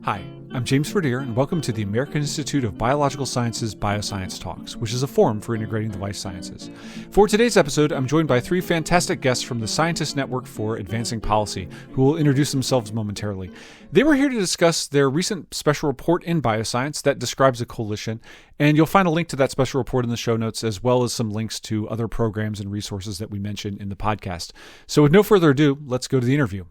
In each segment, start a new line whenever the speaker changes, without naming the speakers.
Hi, I'm James Verdier, and welcome to the American Institute of Biological Sciences Bioscience Talks, which is a forum for integrating the life sciences. For today's episode, I'm joined by three fantastic guests from the Scientist Network for Advancing Policy, who will introduce themselves momentarily. They were here to discuss their recent special report in Bioscience that describes a coalition, and you'll find a link to that special report in the show notes, as well as some links to other programs and resources that we mention in the podcast. So with no further ado, let's go to the interview.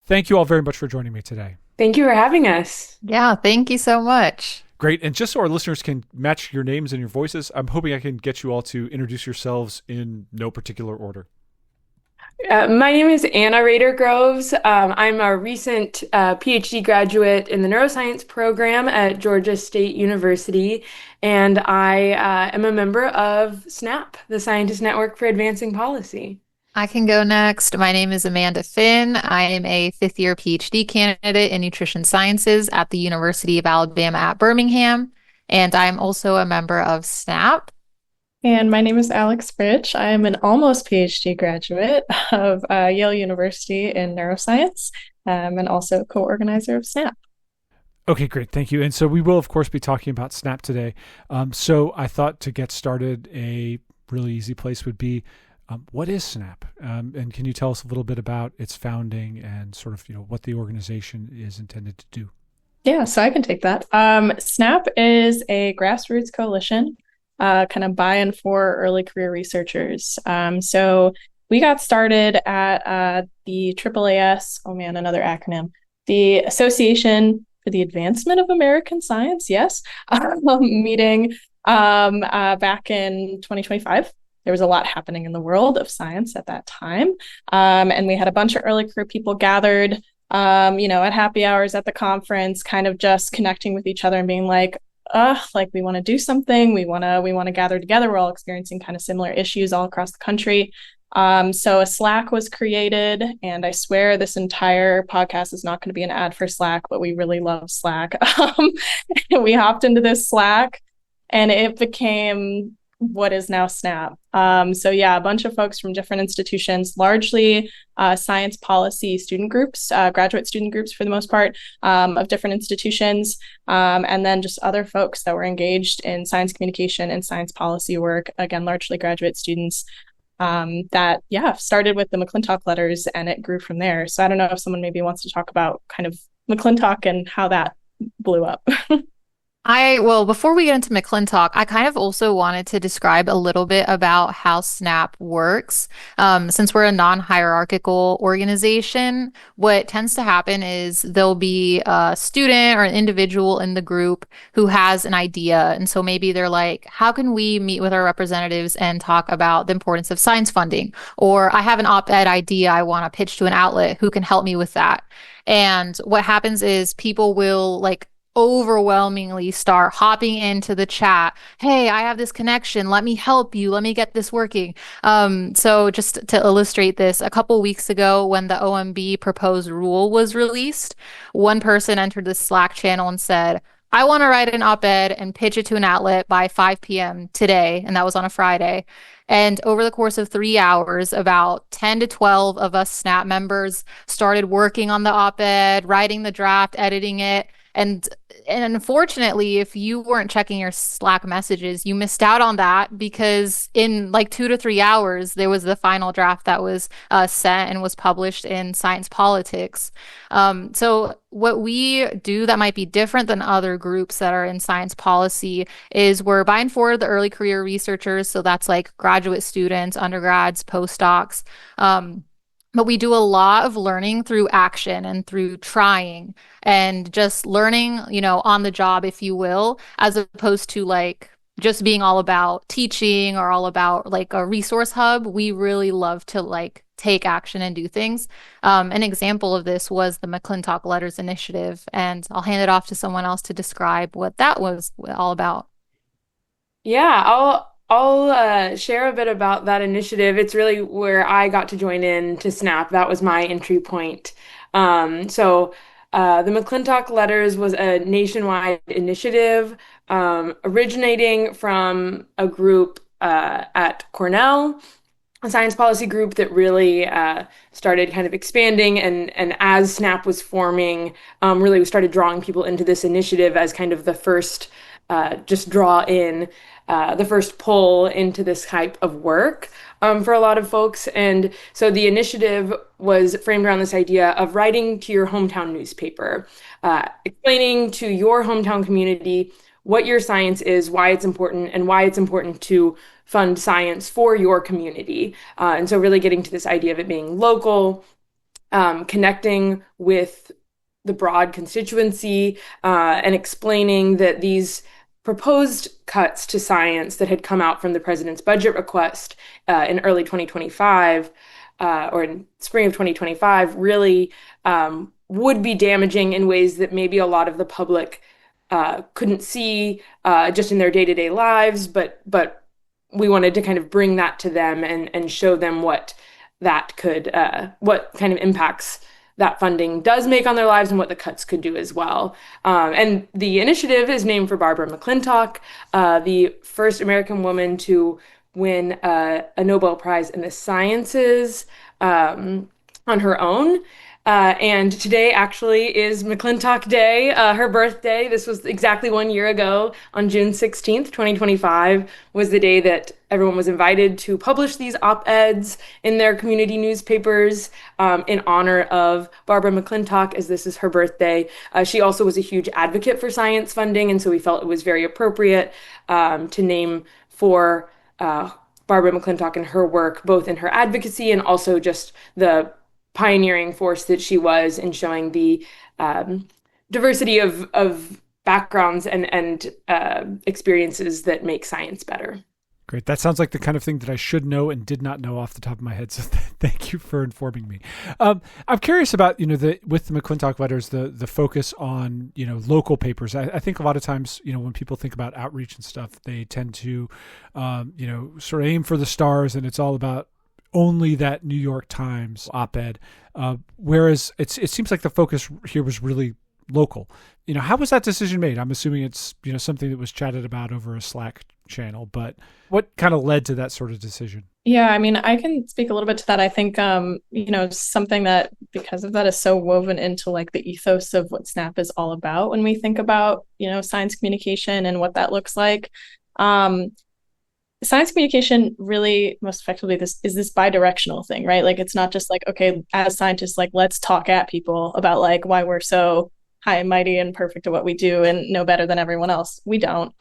Thank you all very much for joining me today.
Thank you for having us.
Yeah, thank you so much.
Great. And just so our listeners can match your names and your voices, I'm hoping I can get you all to introduce yourselves in no particular order.
My name is Anna Rader Groves. I'm a recent PhD graduate in the neuroscience program at Georgia State University, and I am a member of SNAP, the Scientist Network for Advancing Policy.
I can go next. My name is Amanda Finn. I am a fifth-year PhD candidate in nutrition sciences at the University of Alabama at Birmingham, and I'm also a member of SNAP.
And my name is Alex Bridge. I am an almost PhD graduate of Yale University in neuroscience, and also co-organizer of SNAP.
Okay, great. Thank you. And so we will, of course, be talking about SNAP today. So I thought to get started, a really easy place would be, what is SNAP? And can you tell us a little bit about its founding and sort of, what the organization is intended to do?
Yeah, so I can take that. SNAP is a grassroots coalition, kind of by-in for early career researchers. So we got started at the AAAS, another acronym, the Association for the Advancement of American Science, yes, meeting back in 2025. There was a lot happening in the world of science at that time. And we had a bunch of early career people gathered, at happy hours at the conference, kind of just connecting with each other and being like we want to do something. We want to gather together. We're all experiencing kind of similar issues all across the country. So a Slack was created, and I swear this entire podcast is not going to be an ad for Slack, but we really love Slack. We hopped into this Slack, and it became what is now SNAP. A bunch of folks from different institutions, largely science policy student groups, graduate student groups for the most part, of different institutions, and then just other folks that were engaged in science communication and science policy work, again, largely graduate students, that started with the McClintock letters, and it grew from there. So I don't know if someone maybe wants to talk about kind of McClintock and how that blew up.
Before we get into McClintock, I kind of also wanted to describe a little bit about how SNAP works. Since we're a non-hierarchical organization, what tends to happen is there'll be a student or an individual in the group who has an idea. And so maybe they're like, how can we meet with our representatives and talk about the importance of science funding? Or I have an op-ed idea I want to pitch to an outlet. Who can help me with that? And what happens is people will overwhelmingly start hopping into the chat. Hey, I have this connection. Let me help you. Let me get this working. So just to illustrate this, a couple weeks ago when the OMB proposed rule was released, one person entered the Slack channel and said, I want to write an op-ed and pitch it to an outlet by 5 p.m. today. And that was on a Friday. And over the course of 3 hours, about 10 to 12 of us SNAP members started working on the op-ed, writing the draft, editing it. And unfortunately, if you weren't checking your Slack messages, you missed out on that, because in 2 to 3 hours, there was the final draft that was sent and was published in Science Politics. So what we do that might be different than other groups that are in science policy is we're buying for the early career researchers. So that's like graduate students, undergrads, postdocs. But we do a lot of learning through action and through trying and just learning, on the job, if you will, as opposed to just being all about teaching or all about a resource hub. We really love to take action and do things. An example of this was the McClintock Letters Initiative, and I'll hand it off to someone else to describe what that was all about.
Yeah, I'll share a bit about that initiative. It's really where I got to join in to SNAP. That was my entry point. The McClintock Letters was a nationwide initiative originating from a group at Cornell a science policy group that really started kind of expanding, and as SNAP was forming, really we started drawing people into this initiative as kind of the first just draw in the first pull into this type of work for a lot of folks. And so the initiative was framed around this idea of writing to your hometown newspaper, explaining to your hometown community what your science is, why it's important, and why it's important to fund science for your community. And so really getting to this idea of it being local, connecting with the broad constituency, and explaining that these proposed cuts to science that had come out from the president's budget request in early 2025, or in spring of 2025, really would be damaging in ways that maybe a lot of the public couldn't see just in their day-to-day lives, but we wanted to kind of bring that to them and show them what kind of impacts that funding does make on their lives and what the cuts could do as well. And the initiative is named for Barbara McClintock, the first American woman to win a Nobel Prize in the sciences on her own. And today actually is McClintock Day, her birthday. This was exactly 1 year ago on June 16th, 2025, was the day that everyone was invited to publish these op-eds in their community newspapers in honor of Barbara McClintock, as this is her birthday. She also was a huge advocate for science funding, and so we felt it was very appropriate to name for Barbara McClintock and her work, both in her advocacy and also just the pioneering force that she was in showing the diversity of backgrounds and experiences that make science better.
Great. That sounds like the kind of thing that I should know and did not know off the top of my head. So thank you for informing me. I'm curious about, with the McClintock letters, the focus on, local papers. I think a lot of times, when people think about outreach and stuff, they tend to, sort of aim for the stars, and it's all about only that New York Times op-ed. Whereas it seems like the focus here was really local. How was that decision made? I'm assuming it's, something that was chatted about over a Slack channel, but what kind of led to that sort of decision?
Yeah, I mean, I can speak a little bit to that. I think, something that because of that is so woven into like the ethos of what SNAP is all about when we think about, science communication and what that looks like. Science communication really most effectively is this bi-directional thing, right? Like it's not just like, okay, as scientists, like let's talk at people about like why we're so high and mighty and perfect at what we do and know better than everyone else. We don't.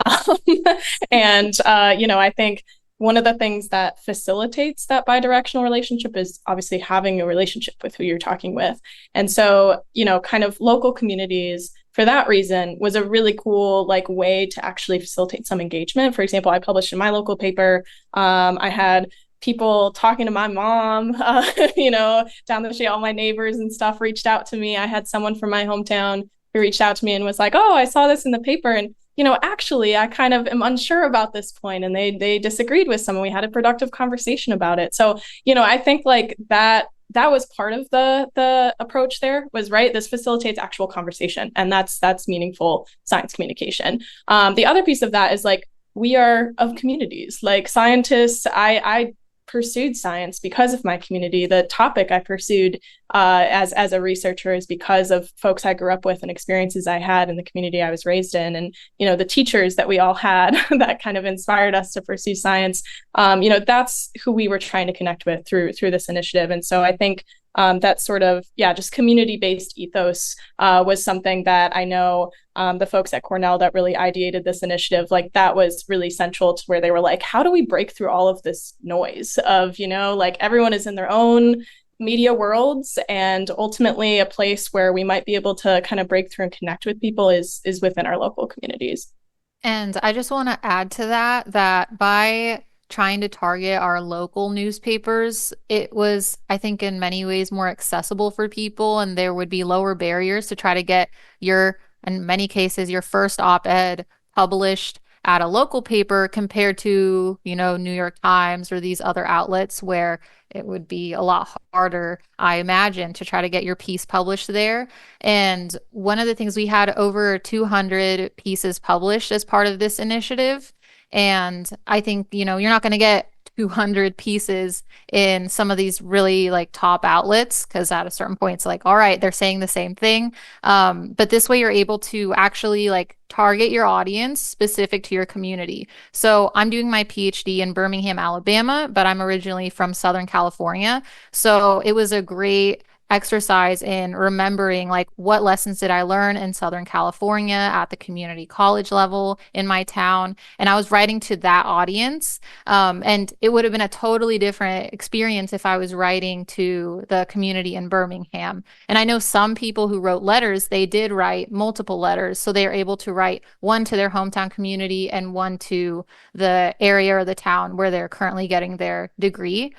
And I think one of the things that facilitates that bi-directional relationship is obviously having a relationship with who you're talking with. And so, kind of local communities for that reason was a really cool like way to actually facilitate some engagement. For example, I published in my local paper. I had people talking to my mom, down the street, all my neighbors and stuff reached out to me. I had someone from my hometown who reached out to me and was like, oh, I saw this in the paper. And, actually, I kind of am unsure about this point. And they disagreed with someone. We had a productive conversation about it. So, I think like that was part of the approach there was, right, this facilitates actual conversation. And that's meaningful science communication. The other piece of that is like, we are of communities. Like scientists, I pursued science because of my community. The topic I pursued as a researcher is because of folks I grew up with and experiences I had in the community I was raised in, and the teachers that we all had that kind of inspired us to pursue science. That's who we were trying to connect with through this initiative. And so I think that sort of, just community-based ethos was something that I know the folks at Cornell that really ideated this initiative, like that was really central to where they were like, how do we break through all of this noise of, like everyone is in their own media worlds, and ultimately a place where we might be able to kind of break through and connect with people is within our local communities.
And I just want to add to that by trying to target our local newspapers, it was, I think, in many ways more accessible for people, and there would be lower barriers to try to get in many cases, your first op-ed published at a local paper compared to, New York Times or these other outlets where it would be a lot harder, I imagine, to try to get your piece published there. And one of the things, we had over 200 pieces published as part of this initiative. And I think, you're not going to get 200 pieces in some of these really like top outlets, because at a certain point it's like, all right, they're saying the same thing. But this way you're able to actually like target your audience specific to your community. So I'm doing my PhD in Birmingham, Alabama, but I'm originally from Southern California. So it was a great exercise in remembering like what lessons did I learn in Southern California at the community college level in my town. And I was writing to that audience. And it would have been a totally different experience if I was writing to the community in Birmingham. And I know some people who wrote letters, they did write multiple letters. So they are able to write one to their hometown community and one to the area or the town where they're currently getting their degree.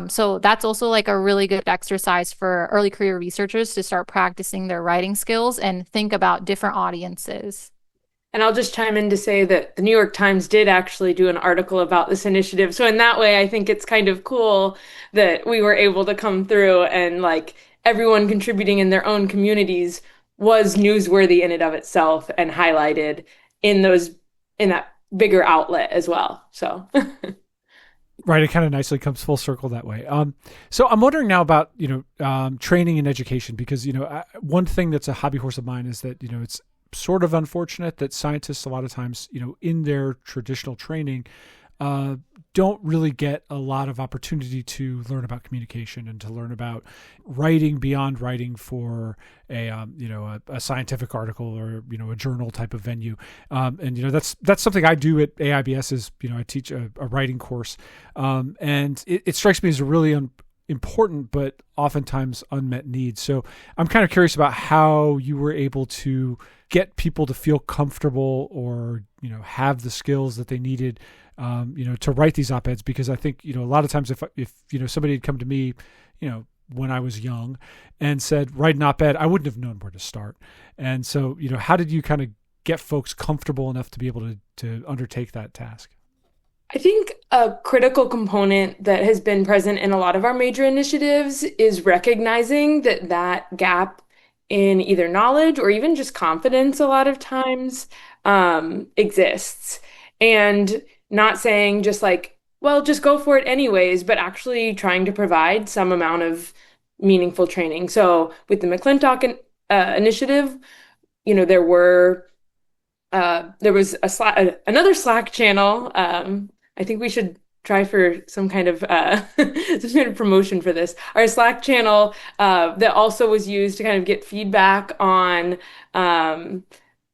So that's also like a really good exercise for early career researchers to start practicing their writing skills and think about different audiences.
And I'll just chime in to say that the New York Times did actually do an article about this initiative. So in that way, I think it's kind of cool that we were able to come through and like everyone contributing in their own communities was newsworthy in and of itself and highlighted in that bigger outlet as well. So
Right, it kind of nicely comes full circle that way. So I'm wondering now about training and education, because one thing that's a hobby horse of mine is that it's sort of unfortunate that scientists a lot of times in their traditional training don't really get a lot of opportunity to learn about communication and to learn about writing beyond writing for a scientific article or a journal type of venue. And that's something I do at AIBS is I teach a writing course, and it strikes me as a really important but oftentimes unmet need. So I'm kind of curious about how you were able to get people to feel comfortable or have the skills that they needed to write these op-eds, because I think, a lot of times if somebody had come to me, when I was young and said, write an op-ed, I wouldn't have known where to start. And so, how did you kind of get folks comfortable enough to be able to undertake that task?
I think a critical component that has been present in a lot of our major initiatives is recognizing that gap in either knowledge or even just confidence a lot of times exists. And not saying just like, well, just go for it anyways, but actually trying to provide some amount of meaningful training. So with the McClintock initiative, there was another Slack channel. I think we should try for some kind of promotion for this. Our Slack channel that also was used to kind of get feedback on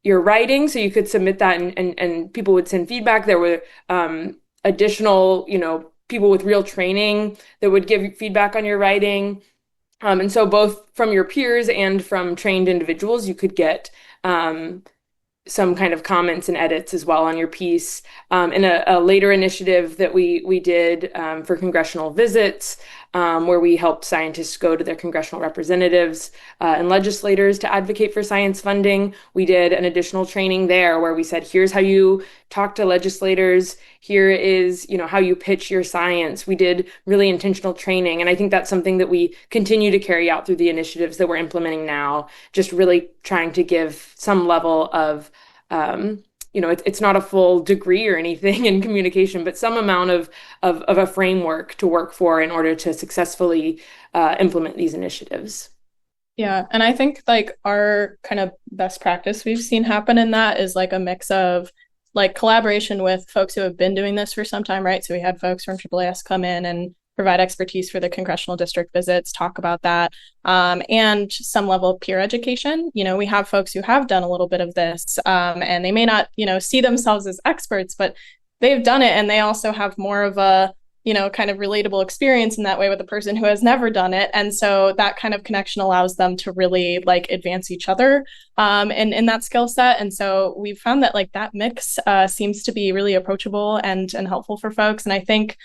your writing, so you could submit that and people would send feedback. There were additional, people with real training that would give feedback on your writing. And so both from your peers and from trained individuals, you could get some kind of comments and edits as well on your piece. In a later initiative that we did for congressional visits, where we helped scientists go to their congressional representatives and legislators to advocate for science funding, we did an additional training there where we said, here's how you talk to legislators. Here is, how you pitch your science. We did really intentional training. And I think that's something that we continue to carry out through the initiatives that we're implementing now, just really trying to give some level of it's not a full degree or anything in communication, but some amount of a framework to work for in order to successfully implement these initiatives.
Yeah. And I think like our kind of best practice we've seen happen in that is like a mix of like collaboration with folks who have been doing this for some time, right? So we had folks from AAAS come in and provide expertise for the congressional district visits, talk about that, and some level of peer education. We have folks who have done a little bit of this, and they may not, see themselves as experts, but they've done it, and they also have more of a, kind of relatable experience in that way with a person who has never done it. And so that kind of connection allows them to really like advance each other in that skill set. And so we've found that like that mix seems to be really approachable and helpful for folks. And I think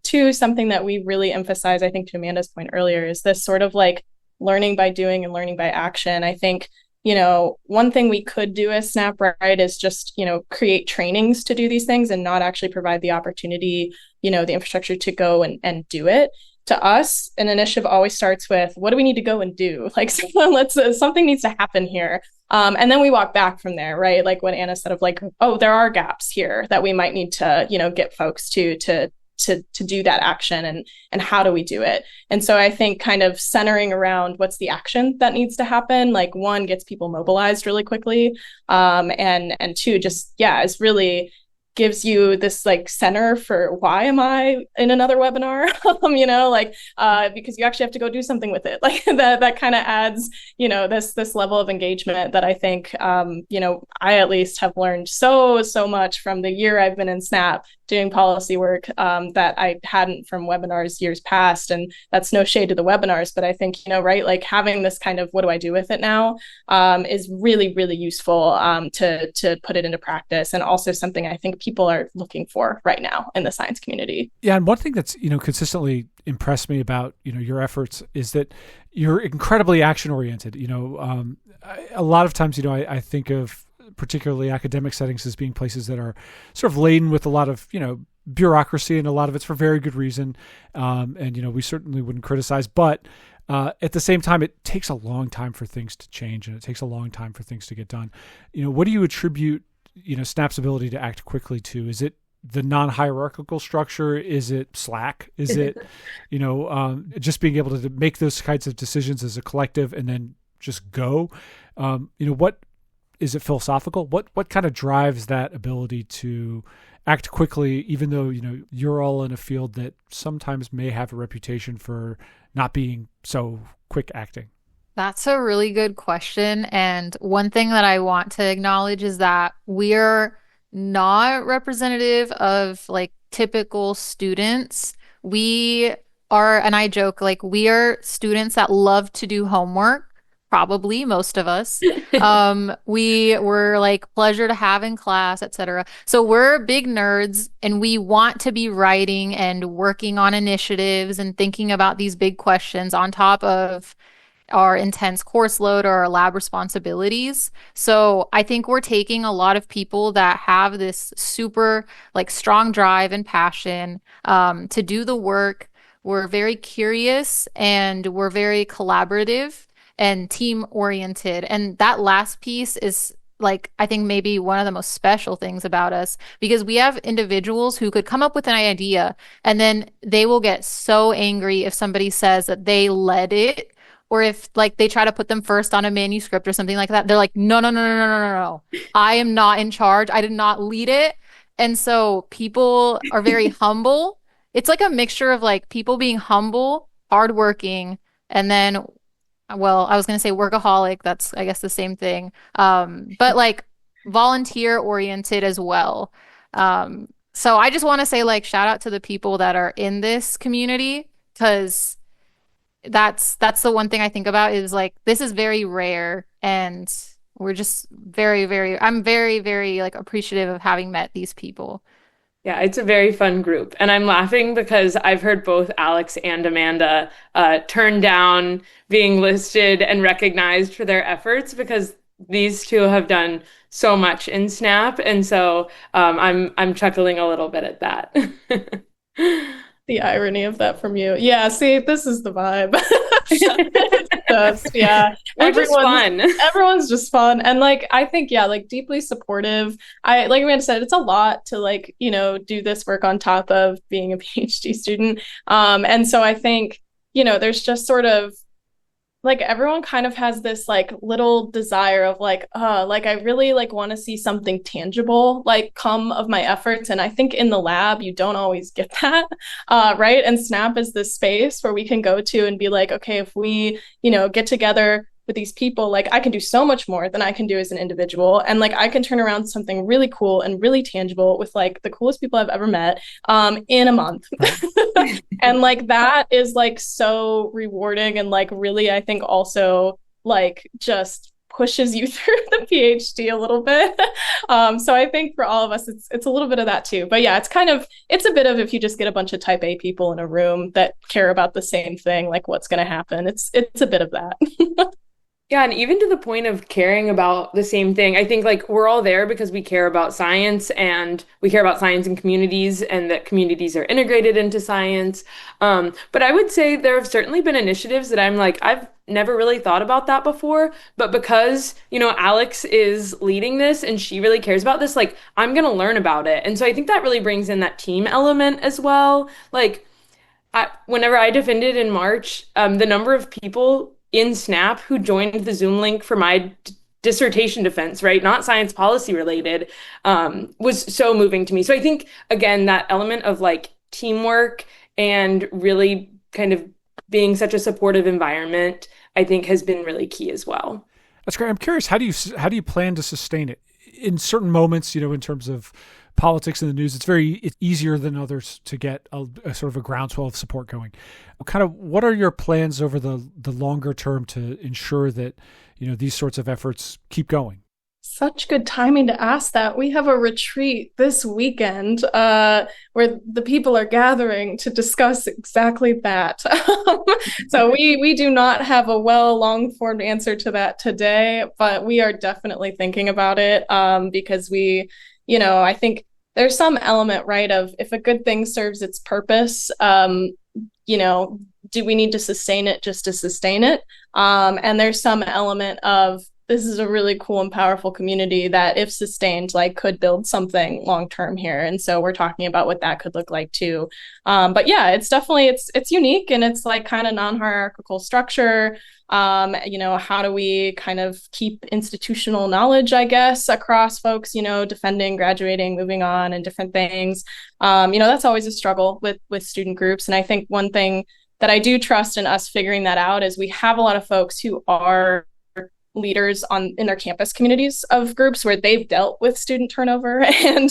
too, something that we really emphasize, I think to Amanda's point earlier, is this sort of like learning by doing and learning by action. I think, one thing we could do as Snap, right, is just, create trainings to do these things and not actually provide the opportunity, the infrastructure to go and do it. To us, an initiative always starts with, what do we need to go and do? Like, something needs to happen here. And then we walk back from there, right? Like what Anna said of like, oh, there are gaps here that we might need to, get folks to to do that action, and how do we do it? And so I think kind of centering around what's the action that needs to happen, like one, gets people mobilized really quickly, and two, just is really gives you this like center for why am I in another webinar, because you actually have to go do something with it. Like that kind of adds, this level of engagement that I think, I at least have learned so much from the year I've been in Snap doing policy work, that I hadn't from webinars years past. And that's no shade to the webinars, but I think, like having this kind of what do I do with it now, is really, really useful, to put it into practice, and also something I think people are looking for right now in the science community.
Yeah, and one thing that's consistently impressed me about your efforts is that you're incredibly action oriented. A lot of times I think of particularly academic settings as being places that are sort of laden with a lot of bureaucracy, and a lot of it's for very good reason. And we certainly wouldn't criticize, but at the same time, it takes a long time for things to change, and it takes a long time for things to get done. What do you attribute Snap's ability to act quickly to? Is it the non-hierarchical structure? Is it Slack? Is it, just being able to make those kinds of decisions as a collective and then just go? What is it philosophical? What kind of drives that ability to act quickly, even though, you're all in a field that sometimes may have a reputation for not being so quick acting?
That's a really good question. And one thing that I want to acknowledge is that we're not representative of like typical students. We are, and I joke, like we are students that love to do homework. Probably most of us. We were like pleasure to have in class, etc. So we're big nerds, and we want to be writing and working on initiatives and thinking about these big questions on top of our intense course load or our lab responsibilities. So I think we're taking a lot of people that have this super like strong drive and passion to do the work. We're very curious, and we're very collaborative and team oriented. And that last piece is like, I think maybe one of the most special things about us, because we have individuals who could come up with an idea and then they will get so angry if somebody says that they led it, or if like they try to put them first on a manuscript or something like that. They're like, no. I am not in charge. I did not lead it. And so people are very humble. It's like a mixture of like people being humble, hardworking, and then, well, I was going to say workaholic. That's, I guess, the same thing. But like volunteer oriented as well. So I just want to say like, shout out to the people that are in this community, because that's the one thing I think about is like, this is very rare, and we're just I'm very, very like appreciative of having met these people.
Yeah, it's a very fun group. And I'm laughing because I've heard both Alex and Amanda turn down being listed and recognized for their efforts, because these two have done so much in Snap. And so I'm chuckling a little bit at that.
The irony of that from you. Yeah, see, this is the vibe. Yeah.
We're just fun.
Everyone's just fun. And like, I think, like deeply supportive. Like Amanda said, it's a lot to like, do this work on top of being a PhD student. And so I think, there's just sort of like everyone kind of has this like little desire of like I really like want to see something tangible like come of my efforts. And I think in the lab you don't always get that, right? And Snap is this space where we can go to and be like, okay, if we get together with these people, like I can do so much more than I can do as an individual, and like I can turn around something really cool and really tangible with like the coolest people I've ever met in a month. And like that is like so rewarding, and like really I think also like just pushes you through the PhD a little bit. So I think for all of us it's a little bit of that too. But yeah, it's a bit of, if you just get a bunch of type A people in a room that care about the same thing, like what's going to happen, it's a bit of that.
Yeah, and even to the point of caring about the same thing. I think like we're all there because we care about science and we care about science in communities and that communities are integrated into science. But I would say there have certainly been initiatives that I'm like, I've never really thought about that before, but because, Alex is leading this and she really cares about this, like I'm gonna learn about it. And so I think that really brings in that team element as well. Like whenever I defended in March, the number of people in SNAP who joined the Zoom link for my dissertation defense, right, not science policy related, was so moving to me. So I think, again, that element of like teamwork and really kind of being such a supportive environment, I think has been really key as well.
That's great. I'm curious, how do you plan to sustain it in certain moments? In terms of politics in the news, it's easier than others to get a sort of a groundswell of support going. What are your plans over the longer term to ensure that these sorts of efforts keep going?
Such good timing to ask that. We have a retreat this weekend where the people are gathering to discuss exactly that. So we do not have a long-formed answer to that today, but we are definitely thinking about it because I think there's some element, right, of if a good thing serves its purpose, do we need to sustain it just to sustain it? And there's some element of this is a really cool and powerful community that, if sustained, like could build something long term here. And so we're talking about what that could look like too. But yeah, it's definitely it's unique, and it's like kind of non-hierarchical structure. How do we kind of keep institutional knowledge, I guess, across folks, defending, graduating, moving on, and different things. That's always a struggle with student groups. And I think one thing that I do trust in us figuring that out is we have a lot of folks who are leaders in their campus communities of groups where they've dealt with student turnover and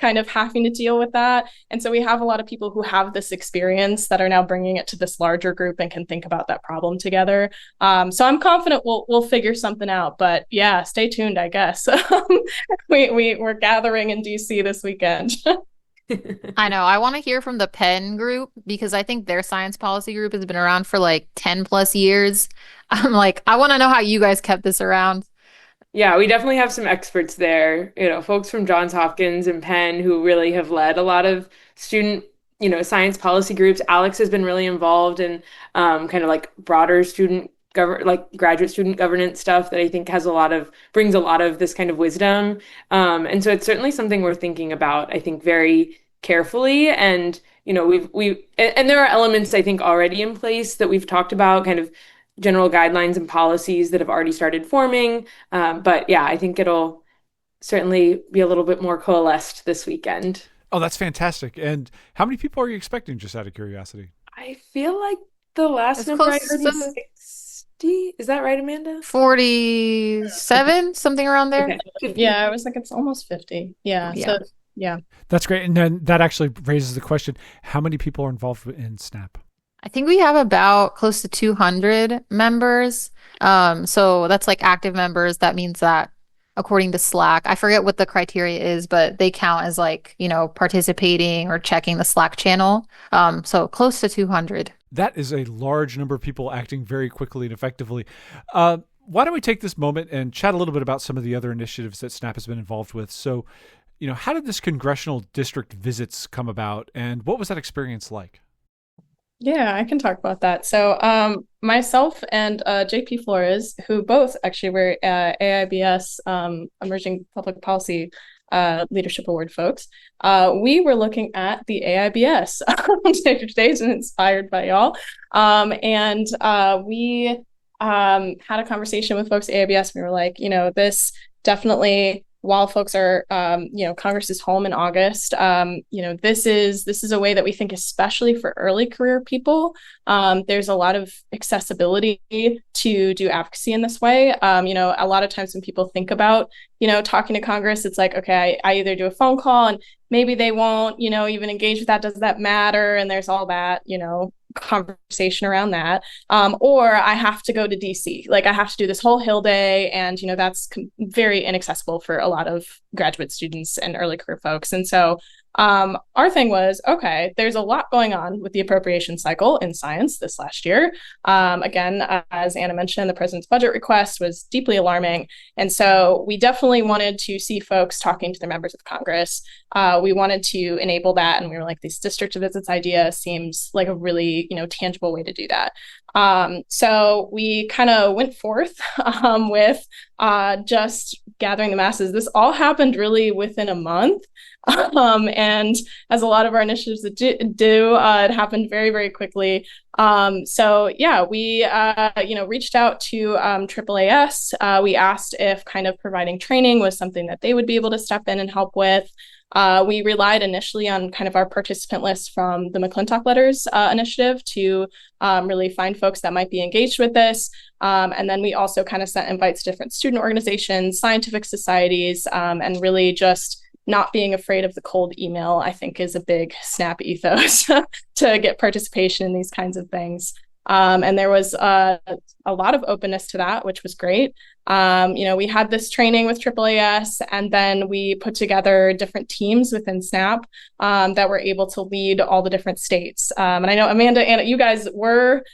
kind of having to deal with that. And so we have a lot of people who have this experience that are now bringing it to this larger group and can think about that problem together. So I'm confident we'll figure something out. But yeah, stay tuned, I guess. We're gathering in DC this weekend.
I know. I want to hear from the Penn group because I think their science policy group has been around for like 10 plus years. I'm like, I want to know how you guys kept this around.
Yeah, we definitely have some experts there, folks from Johns Hopkins and Penn who really have led a lot of student, science policy groups. Alex has been really involved in kind of like broader graduate student governance stuff that I think brings a lot of this kind of wisdom. And so it's certainly something we're thinking about, I think, very carefully. And, and there are elements I think already in place that we've talked about, kind of general guidelines and policies that have already started forming. But yeah, I think it'll certainly be a little bit more coalesced this weekend.
Oh, that's fantastic. And how many people are you expecting, just out of curiosity?
I feel like the last number I heard was 60. Is that right, Amanda?
47, something around there.
Okay.
Yeah, I was like, it's almost 50. Yeah. So, yeah.
That's great. And then that actually raises the question, how many people are involved in SNAP?
I think we have about close to 200 members. So that's like active members. That means that according to Slack, I forget what the criteria is, but they count as like, participating or checking the Slack channel. So close to 200.
That is a large number of people acting very quickly and effectively. Why don't we take this moment and chat a little bit about some of the other initiatives that SNAP has been involved with? So, how did this congressional district visits come about, and what was that experience like?
Yeah, I can talk about that. So myself and JP Flores, who both actually were AIBS Emerging Public Policy Leadership Award folks, we were looking at the AIBS Today's inspired by y'all. And we had a conversation with folks at AIBS. We were like, this definitely, while folks are, Congress is home in August, this is a way that we think, especially for early career people, there's a lot of accessibility to do advocacy in this way. A lot of times when people think about, talking to Congress, it's like, okay, I either do a phone call and maybe they won't, even engage with that. Does that matter? And there's all that, conversation around that. Or I have to go to DC, like I have to do this whole Hill day. And, that's very inaccessible for a lot of graduate students and early career folks. And so Our thing was, okay, there's a lot going on with the appropriation cycle in science this last year. Again, as Anna mentioned, the president's budget request was deeply alarming. And so we definitely wanted to see folks talking to their members of Congress. We wanted to enable that. And we were like, this district visits idea seems like a really, tangible way to do that. So we kind of went forth with just gathering the masses. This all happened really within a month. And as a lot of our initiatives do, it happened very, very quickly. So yeah, we, reached out to AAAS. We asked if kind of providing training was something that they would be able to step in and help with. We relied initially on kind of our participant list from the McClintock Letters initiative to really find folks that might be engaged with this. And then we also kind of sent invites to different student organizations, scientific societies, and really just not being afraid of the cold email, I think, is a big SNAP ethos to get participation in these kinds of things. And there was a lot of openness to that, which was great. We had this training with AAAS, and then we put together different teams within SNAP that were able to lead all the different states. And I know, Amanda, Anna, you guys were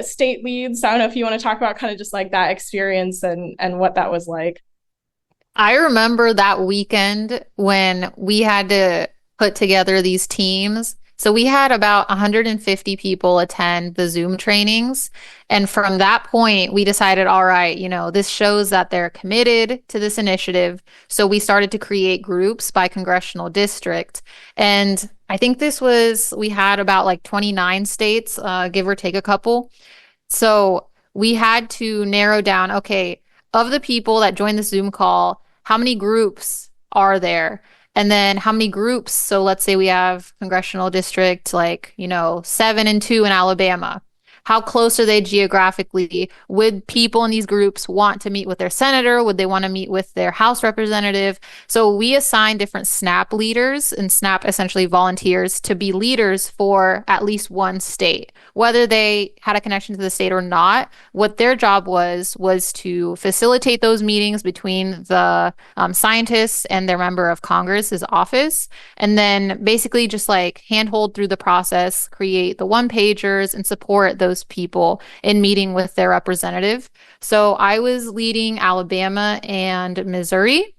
state leads. I don't know if you want to talk about kind of just like that experience and what that was like.
I remember that weekend when we had to put together these teams. So we had about 150 people attend the Zoom trainings. And from that point, we decided, all right, this shows that they're committed to this initiative. So we started to create groups by congressional district. And I think we had about like 29 states, give or take a couple. So we had to narrow down, okay, of the people that joined the Zoom call, how many groups are there? And then how many groups? So let's say we have congressional district, 7 and 2 in Alabama. How close are they geographically? Would people in these groups want to meet with their senator? Would they want to meet with their House representative? So we assigned different SNAP leaders, and SNAP essentially volunteers to be leaders for at least one state. Whether they had a connection to the state or not, what their job was to facilitate those meetings between the scientists and their member of Congress's office, and then basically just like handhold through the process, create the one-pagers, and support those people in meeting with their representative. So I was leading Alabama and Missouri,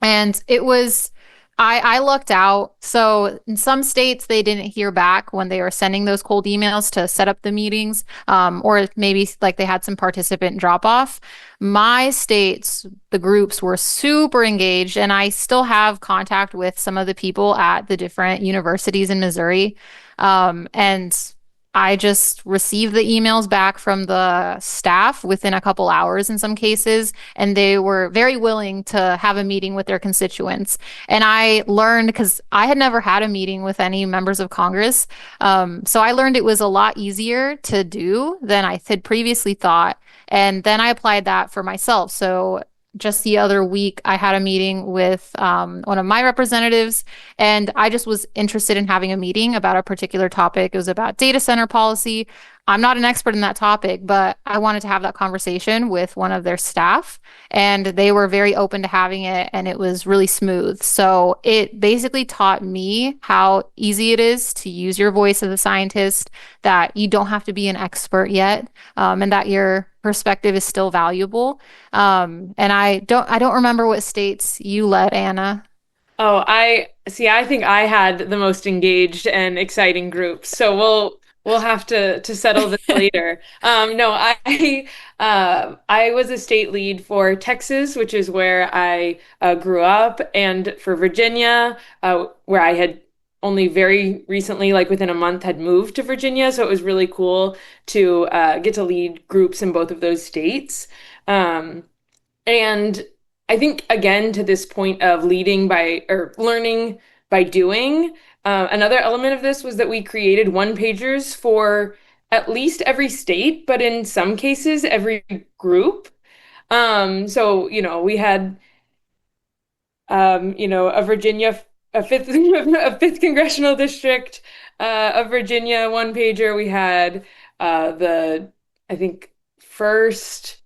and it was I lucked out. So in some states, they didn't hear back when they were sending those cold emails to set up the meetings, or maybe like they had some participant drop off. My states, the groups were super engaged, and I still have contact with some of the people at the different universities in Missouri. And I just received the emails back from the staff within a couple hours in some cases, and they were very willing to have a meeting with their constituents. And I learned, because I had never had a meeting with any members of Congress, so I learned it was a lot easier to do than I had previously thought. And then I applied that for myself. So just the other week, I had a meeting with one of my representatives, and I just was interested in having a meeting about a particular topic. It was about data center policy. I'm not an expert in that topic, but I wanted to have that conversation with one of their staff, and they were very open to having it, and it was really smooth. So it basically taught me how easy it is to use your voice as a scientist, that you don't have to be an expert yet, and that your perspective is still valuable. And I don't remember what states you led, Anna.
Oh, I think I had the most engaged and exciting groups. So we'll have to settle this later. No, I was a state lead for Texas, which is where I grew up, and for Virginia, where I had only very recently, like within a month, had moved to Virginia. So it was really cool to get to lead groups in both of those states. And I think, again, to this point of leading by, or learning by doing, another element of this was that we created one-pagers for at least every state, but in some cases, every group. So, we had, a Virginia, a fifth congressional district of Virginia one-pager. We had I think, first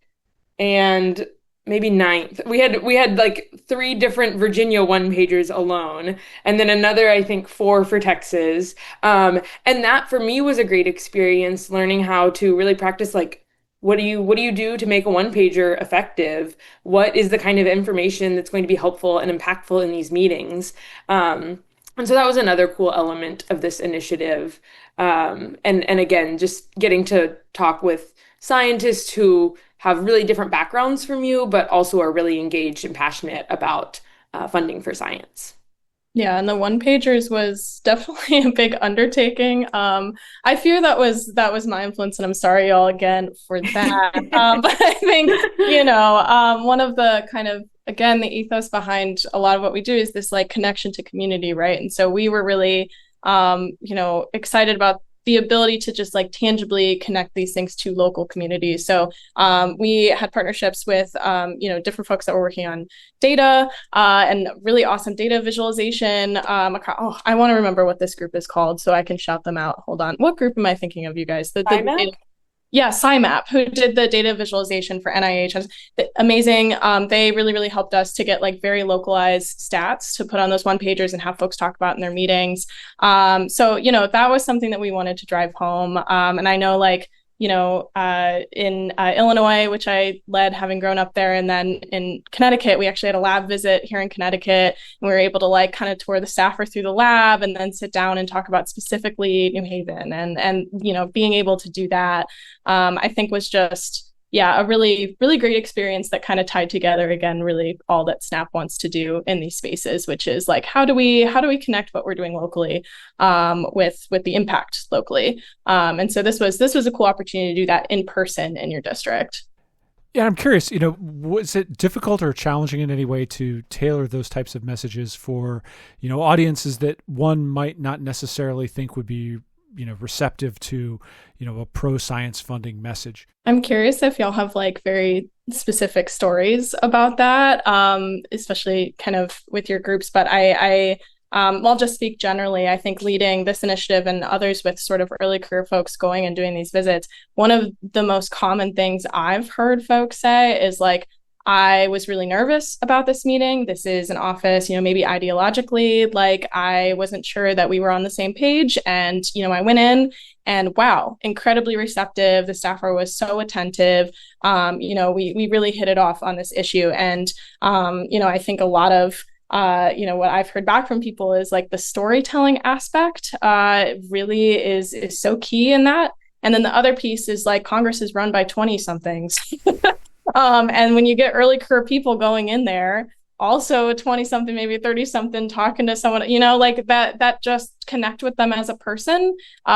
and maybe ninth. We had like three different Virginia one pagers alone, and then another, I think, four for Texas. And that for me was a great experience, learning how to really practice like what do you do to make a one pager effective? What is the kind of information that's going to be helpful and impactful in these meetings? And so that was another cool element of this initiative. And again, just getting to talk with scientists who have really different backgrounds from you, but also are really engaged and passionate about funding for science.
Yeah, and the one pagers was definitely a big undertaking. I fear that was my influence, and I'm sorry y'all again for that. But I think, one of the kind of, again, the ethos behind a lot of what we do is this like connection to community, right? And so we were really excited about the ability to just like tangibly connect these things to local communities. So we had partnerships with different folks that were working on data and really awesome data visualization. I want to remember what this group is called so I can shout them out. Hold on. What group am I thinking of, you guys? The data, yeah, SciMap, who did the data visualization for NIH. Amazing. They really, really helped us to get like very localized stats to put on those one pagers and have folks talk about in their meetings. So that was something that we wanted to drive home. And I know in Illinois, which I led having grown up there, and then in Connecticut, we actually had a lab visit here in Connecticut, and we were able to like kind of tour the staffer through the lab and then sit down and talk about specifically New Haven, and being able to do that, I think was just a really, really great experience that kind of tied together again, really all that Snap wants to do in these spaces, which is like, how do we connect what we're doing locally with the impact locally? And so this was a cool opportunity to do that in person in your district.
Yeah, I'm curious, was it difficult or challenging in any way to tailor those types of messages for, audiences that one might not necessarily think would be receptive to, a pro-science funding message?
I'm curious if y'all have like very specific stories about that, especially kind of with your groups. But I'll just speak generally. I think leading this initiative and others with sort of early career folks going and doing these visits, one of the most common things I've heard folks say is like, I was really nervous about this meeting. This is an office, maybe ideologically, like I wasn't sure that we were on the same page. And, I went in and wow, incredibly receptive. The staffer was so attentive. We really hit it off on this issue. And, I think a lot of what I've heard back from people is like the storytelling aspect really is so key in that. And then the other piece is like Congress is run by 20 somethings. And when you get early career people going in there, also a 20 something, maybe 30 something, talking to someone, like that just connect with them as a person.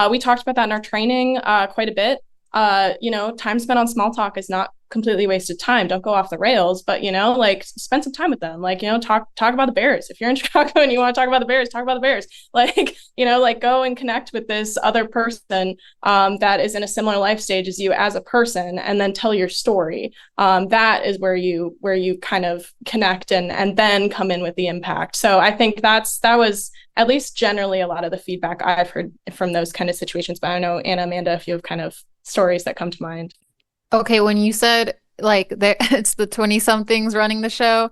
We talked about that in our training quite a bit. Time spent on small talk is not completely wasted time. Don't go off the rails, but like spend some time with them. Like, talk about the Bears. If you're in Chicago and you want to talk about the Bears, talk about the Bears. Like, like go and connect with this other person that is in a similar life stage as you as a person, and then tell your story. That is where you kind of connect and then come in with the impact. So I think that was at least generally a lot of the feedback I've heard from those kind of situations. But I don't know, Anna, Amanda, if you have kind of stories that come to mind.
Okay, when you said like it's the 20 somethings running the show,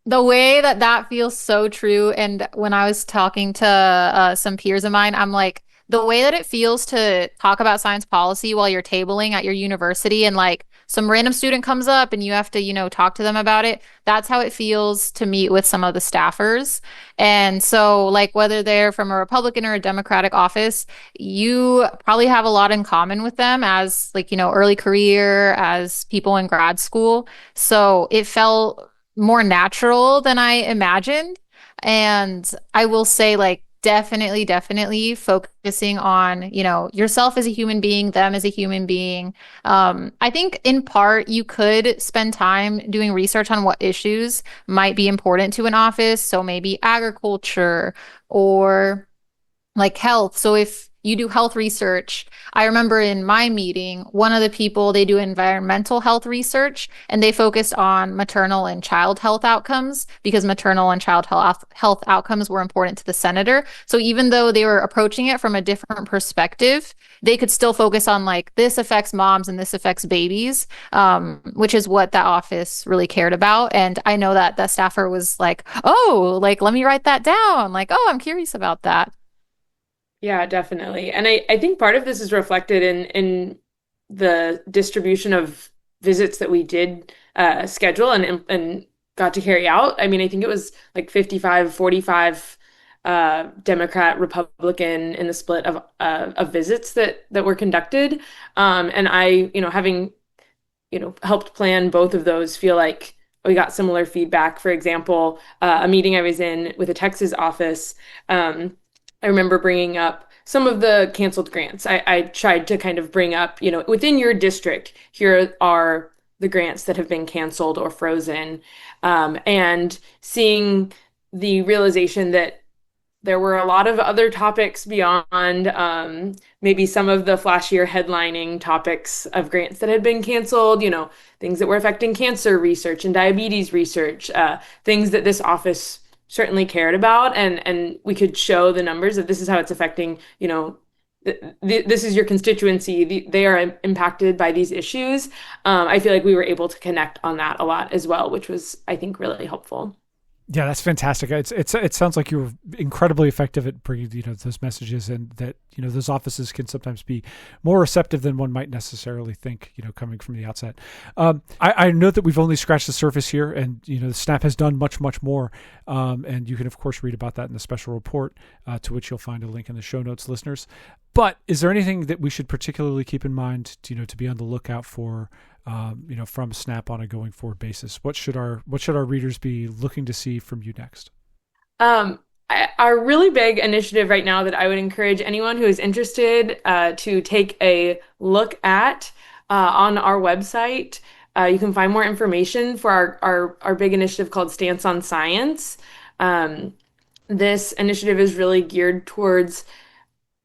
the way that feels so true. And when I was talking to some peers of mine, I'm like, the way that it feels to talk about science policy while you're tabling at your university and like some random student comes up and you have to, talk to them about it. That's how it feels to meet with some of the staffers. And so like whether they're from a Republican or a Democratic office, you probably have a lot in common with them as like, early career, as people in grad school. So it felt more natural than I imagined. And I will say like, definitely focusing on, yourself as a human being, them as a human being. I think in part you could spend time doing research on what issues might be important to an office. So maybe agriculture or like health. So if you do health research. I remember in my meeting, one of the people, they do environmental health research, and they focused on maternal and child health outcomes because maternal and child health outcomes were important to the senator. So even though they were approaching it from a different perspective, they could still focus on like this affects moms and this affects babies, which is what that office really cared about. And I know that the staffer was like, oh, like, let me write that down. Like, oh, I'm curious about that.
Yeah, definitely. And I think part of this is reflected in the distribution of visits that we did schedule and got to carry out. I mean, I think it was like 55-45 Democrat, Republican in the split of visits that were conducted. And I, having, helped plan both of those, feel like we got similar feedback. For example, a meeting I was in with a Texas office, I remember bringing up some of the canceled grants. I tried to kind of bring up, within your district, here are the grants that have been canceled or frozen, and seeing the realization that there were a lot of other topics beyond maybe some of the flashier headlining topics of grants that had been canceled, things that were affecting cancer research and diabetes research, things that this office certainly cared about, and we could show the numbers of this is how it's affecting, this is your constituency, they are impacted by these issues. I feel like we were able to connect on that a lot as well, which was, I think, really helpful.
Yeah, that's fantastic. It sounds like you were incredibly effective at bringing those messages, and that those offices can sometimes be more receptive than one might necessarily think, coming from the outset. I know that we've only scratched the surface here, and the SNAP has done much more, and you can of course read about that in the special report, to which you'll find a link in the show notes, listeners. But is there anything that we should particularly keep in mind to be on the lookout for? From SNAP on a going forward basis? What should our readers be looking to see from you next?
Our really big initiative right now that I would encourage anyone who is interested to take a look at on our website. You can find more information for our big initiative called Stance on Science. This initiative is really geared towards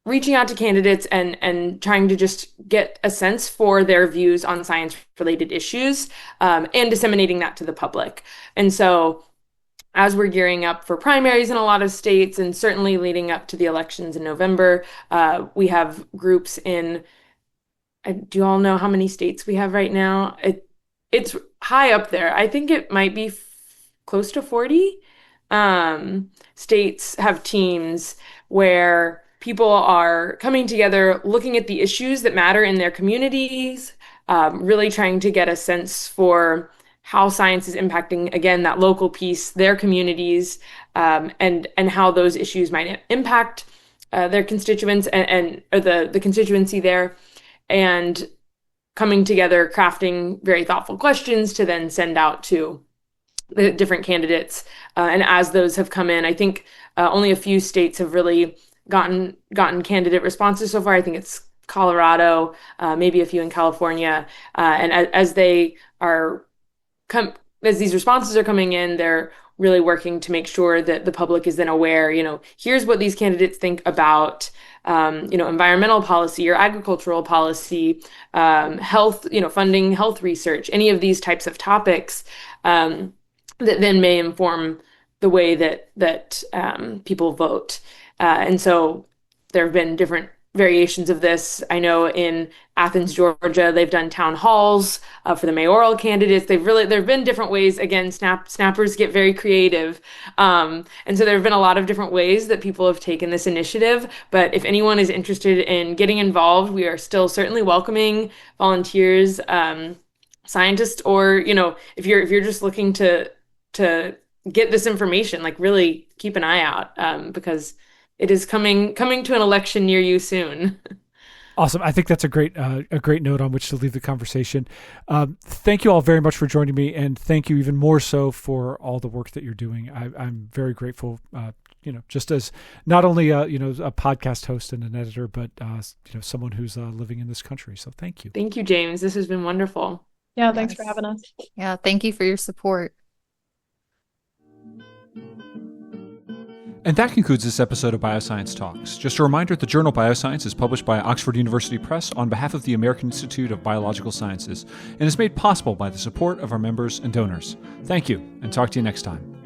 reaching out to candidates and trying to just get a sense for their views on science-related issues, and disseminating that to the public. And so as we're gearing up for primaries in a lot of states, and certainly leading up to the elections in November, we have groups in, do you all know how many states we have right now? It's high up there. I think it might be close to 40. States have teams where people are coming together, looking at the issues that matter in their communities, really trying to get a sense for how science is impacting, again, that local piece, their communities, and how those issues might impact their constituents or the constituency there, and coming together, crafting very thoughtful questions to then send out to the different candidates. And as those have come in, I think only a few states have really gotten candidate responses so far. I think it's Colorado, maybe a few in California, and as these responses are coming in, they're really working to make sure that the public is then aware. Here's what these candidates think about, environmental policy or agricultural policy, health, funding health research, any of these types of topics that then may inform the way that people vote. And so there have been different variations of this. I know in Athens, Georgia, they've done town halls for the mayoral candidates. There have been different ways. Again, snappers get very creative. And so there have been a lot of different ways that people have taken this initiative. But if anyone is interested in getting involved, we are still certainly welcoming volunteers, scientists, or, if you're just looking to get this information, like really keep an eye out, because it is coming to an election near you soon.
Awesome. I think that's a great note on which to leave the conversation. Thank you all very much for joining me, and thank you even more so for all the work that you're doing. I'm very grateful. Just as not only a podcast host and an editor, but someone who's living in this country. So thank you.
Thank you, James. This has been wonderful.
Yeah, thanks for having us.
Yeah, thank you for your support.
And that concludes this episode of Bioscience Talks. Just a reminder, the journal Bioscience is published by Oxford University Press on behalf of the American Institute of Biological Sciences and is made possible by the support of our members and donors. Thank you, and talk to you next time.